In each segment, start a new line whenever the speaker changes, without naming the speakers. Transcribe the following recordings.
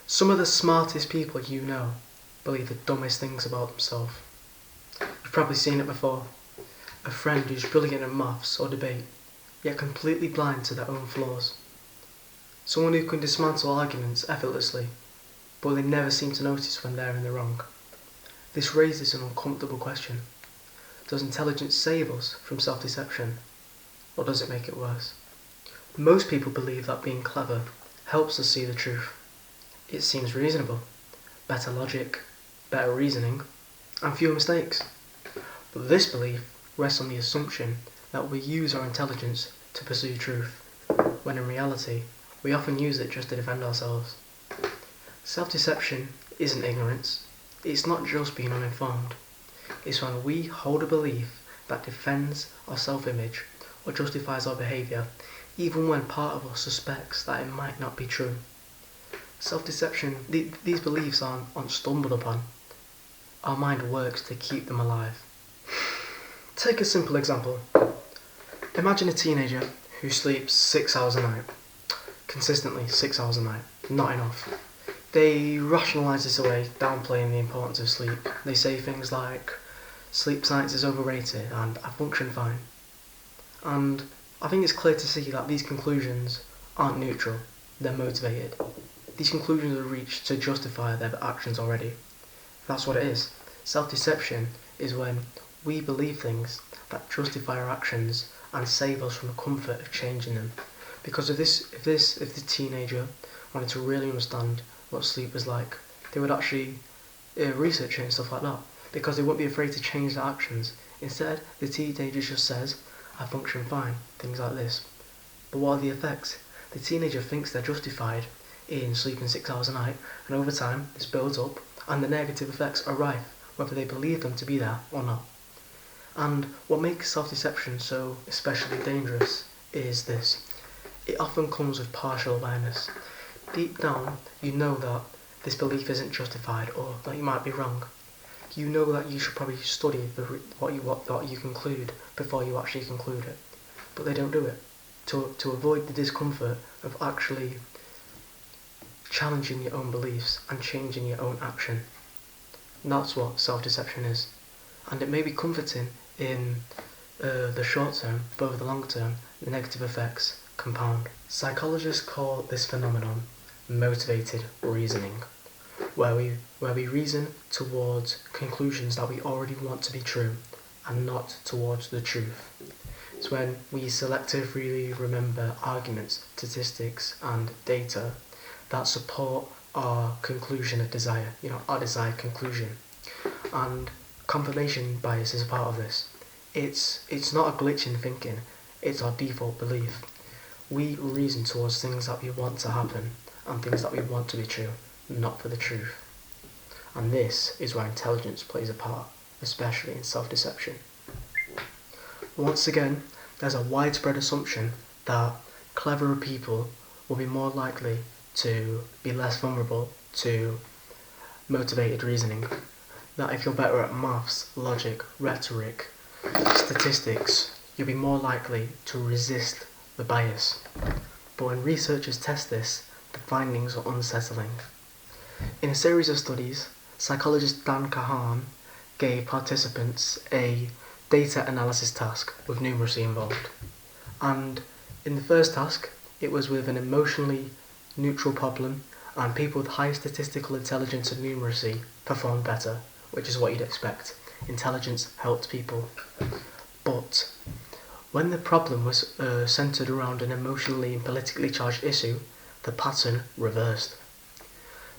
Some of the smartest people you know believe the dumbest things about themselves. You've probably seen it before. A friend who's brilliant in maths or debate, yet completely blind to their own flaws. Someone who can dismantle arguments effortlessly, but they never seem to notice when they're in the wrong. This raises an uncomfortable question. Does intelligence save us from self-deception, or does it make it worse? Most people believe that being clever helps us see the truth. It seems reasonable. Better logic, better reasoning, and fewer mistakes. But this belief rests on the assumption that we use our intelligence to pursue truth, when in reality, we often use it just to defend ourselves. Self-deception isn't ignorance. It's not just being uninformed. It's when we hold a belief that defends our self-image or justifies our behaviour, even when part of us suspects that it might not be true. Self-deception, these beliefs aren't stumbled upon. Our mind works to keep them alive. Take a simple example. Imagine a teenager who sleeps 6 hours a night. Consistently 6 hours a night. Not enough. They rationalise this away, downplaying the importance of sleep. They say things like, sleep science is overrated and I function fine. And I think it's clear to see that these conclusions aren't neutral, they're motivated. These conclusions are reached to justify their actions already. That's what it is. Self-deception is when we believe things that justify our actions and save us from the comfort of changing them. Because if the teenager wanted to really understand what sleep was like, they would actually research it and stuff like that, because they wouldn't be afraid to change their actions. Instead, the teenager just says, I function fine, things like this. But what are the effects? The teenager thinks they're justified in sleeping 6 hours a night, and over time this builds up, and the negative effects are rife, whether they believe them to be there or not. And what makes self-deception so especially dangerous is this. It often comes with partial awareness. Deep down, you know that this belief isn't justified, or that you might be wrong. You know that you should probably study what you conclude before you actually conclude it. But they don't do it. To avoid the discomfort of actually challenging your own beliefs and changing your own action. And that's what self-deception is. And it may be comforting in the short term, but over the long term, the negative effects compound. Psychologists call this phenomenon motivated reasoning, where we reason towards conclusions that we already want to be true and not towards the truth. It's when we selectively remember arguments, statistics and data that support our conclusion of desire, our desired conclusion. And confirmation bias is a part of this. It's not a glitch in thinking, it's our default belief. We reason towards things that we want to happen and things that we want to be true, not for the truth. And this is where intelligence plays a part, especially in self-deception. Once again, there's a widespread assumption that cleverer people will be more likely to be less vulnerable to motivated reasoning. That if you're better at maths, logic, rhetoric, statistics, you'll be more likely to resist the bias. But when researchers test this, the findings are unsettling. In a series of studies, psychologist Dan Kahan gave participants a data analysis task with numeracy involved. And in the first task, it was with an emotionally neutral problem, and people with high statistical intelligence and numeracy performed better, which is what you'd expect. Intelligence helped people. But when the problem was centred around an emotionally and politically charged issue, the pattern reversed.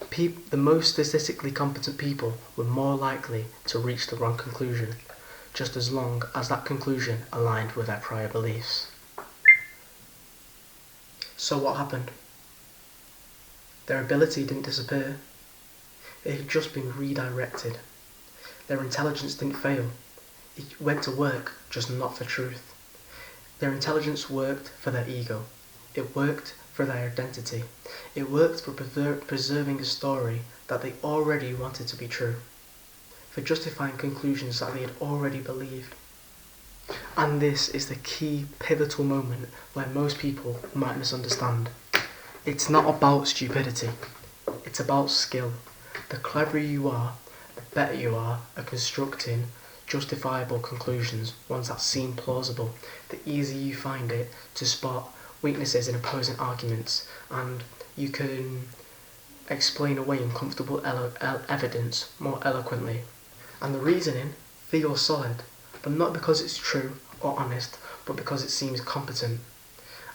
The most statistically competent people were more likely to reach the wrong conclusion, just as long as that conclusion aligned with their prior beliefs. So what happened? Their ability didn't disappear. It had just been redirected. Their intelligence didn't fail. It went to work, just not for truth. Their intelligence worked for their ego. It worked for their identity. It worked for preserving a story that they already wanted to be true, for justifying conclusions that they had already believed. And this is the key pivotal moment where most people might misunderstand. It's not about stupidity. It's It's about skill. The cleverer you are, the better you are at constructing justifiable conclusions, ones that seem plausible, the easier you find it to spot weaknesses in opposing arguments, and you can explain away uncomfortable evidence more eloquently. And the reasoning feels solid, but not because it's true or honest, but because it seems competent.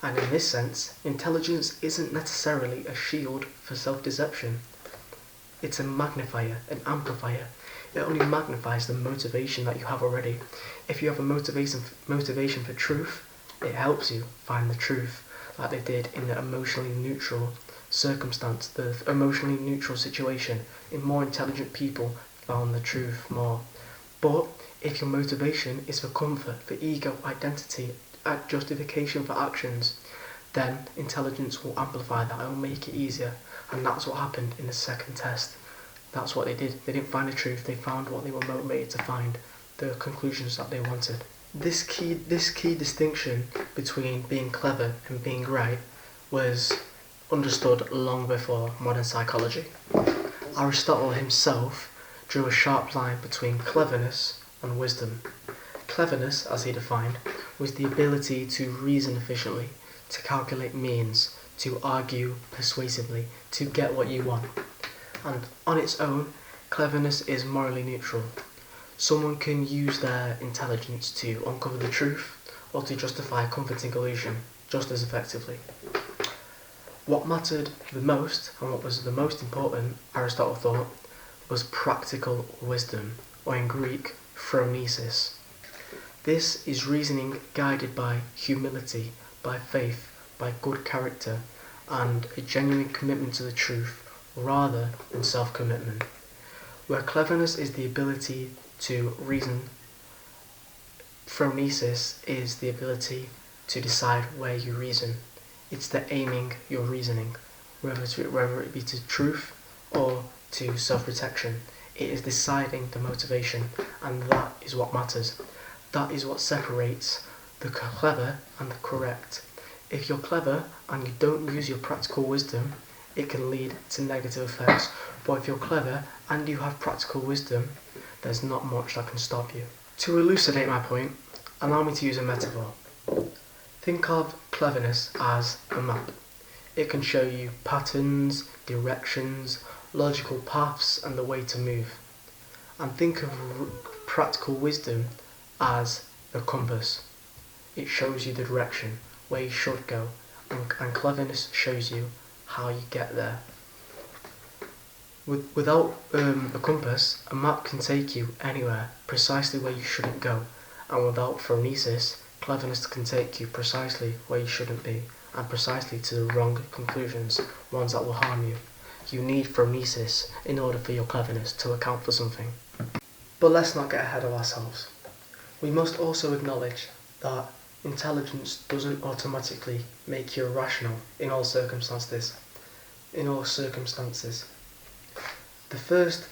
And in this sense, intelligence isn't necessarily a shield for self-deception. It's a magnifier, an amplifier. It only magnifies the motivation that you have already. If you have a motivation for truth, it helps you find the truth, like they did in the emotionally neutral circumstance, the emotionally neutral situation. In more intelligent people found the truth more. But if your motivation is for comfort, for ego, identity, justification for actions, then intelligence will amplify that, it will make it easier. And that's what happened in the second test. That's what they did. They didn't find the truth, they found what they were motivated to find, the conclusions that they wanted. This key distinction between being clever and being right was understood long before modern psychology. Aristotle himself drew a sharp line between cleverness and wisdom. Cleverness, as he defined, was the ability to reason efficiently, to calculate means, to argue persuasively, to get what you want. And on its own, cleverness is morally neutral. Someone can use their intelligence to uncover the truth or to justify a comforting illusion just as effectively. What mattered the most, and what was the most important, Aristotle thought, was practical wisdom, or in Greek, phronesis. This is reasoning guided by humility, by faith, by good character, and a genuine commitment to the truth, rather than self-commitment. Where cleverness is the ability to reason, phronesis is the ability to decide where you reason. It's the aiming your reasoning, whether it be to truth or to self-protection. It is deciding the motivation, and that is what matters. That is what separates the clever and the correct. If you're clever and you don't use your practical wisdom, it can lead to negative effects. But if you're clever and you have practical wisdom, there's not much that can stop you. To elucidate my point, allow me to use a metaphor. Think of cleverness as a map. It can show you patterns, directions, logical paths, and the way to move. And think of practical wisdom as a compass. It shows you the direction, where you should go, and cleverness shows you how you get there. Without a compass, a map can take you anywhere, precisely where you shouldn't go, and without phronesis, cleverness can take you precisely where you shouldn't be, and precisely to the wrong conclusions, ones that will harm you. You need phronesis in order for your cleverness to account for something. But let's not get ahead of ourselves. We must also acknowledge that intelligence doesn't automatically make you rational in all circumstances. The first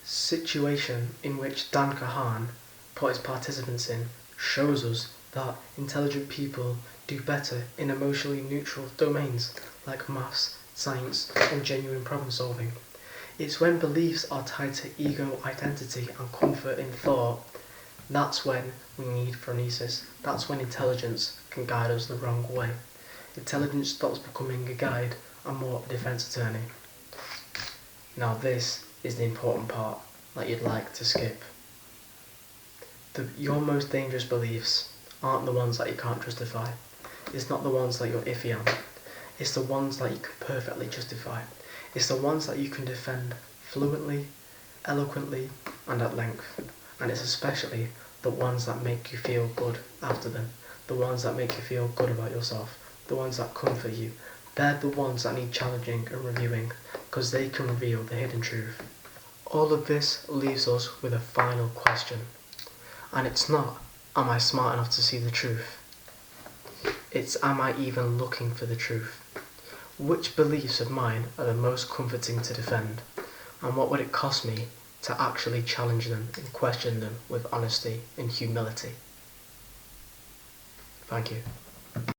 situation in which Dan Kahan put his participants in shows us that intelligent people do better in emotionally neutral domains like maths, science, and genuine problem solving. It's when beliefs are tied to ego, identity, and comfort in thought, that's when we need phronesis. That's when intelligence can guide us the wrong way. Intelligence stops becoming a guide and more a defense attorney. Now this is the important part that you'd like to skip. Your most dangerous beliefs aren't the ones that you can't justify. It's not the ones that you're iffy on. It's the ones that you can perfectly justify. It's the ones that you can defend fluently, eloquently, and at length. And it's especially the ones that make you feel good after them. The ones that make you feel good about yourself. The ones that comfort you. They're the ones that need challenging and reviewing, because they can reveal the hidden truth. All of this leaves us with a final question. And it's not, am I smart enough to see the truth? It's, am I even looking for the truth? Which beliefs of mine are the most comforting to defend? And what would it cost me to actually challenge them and question them with honesty and humility? Thank you.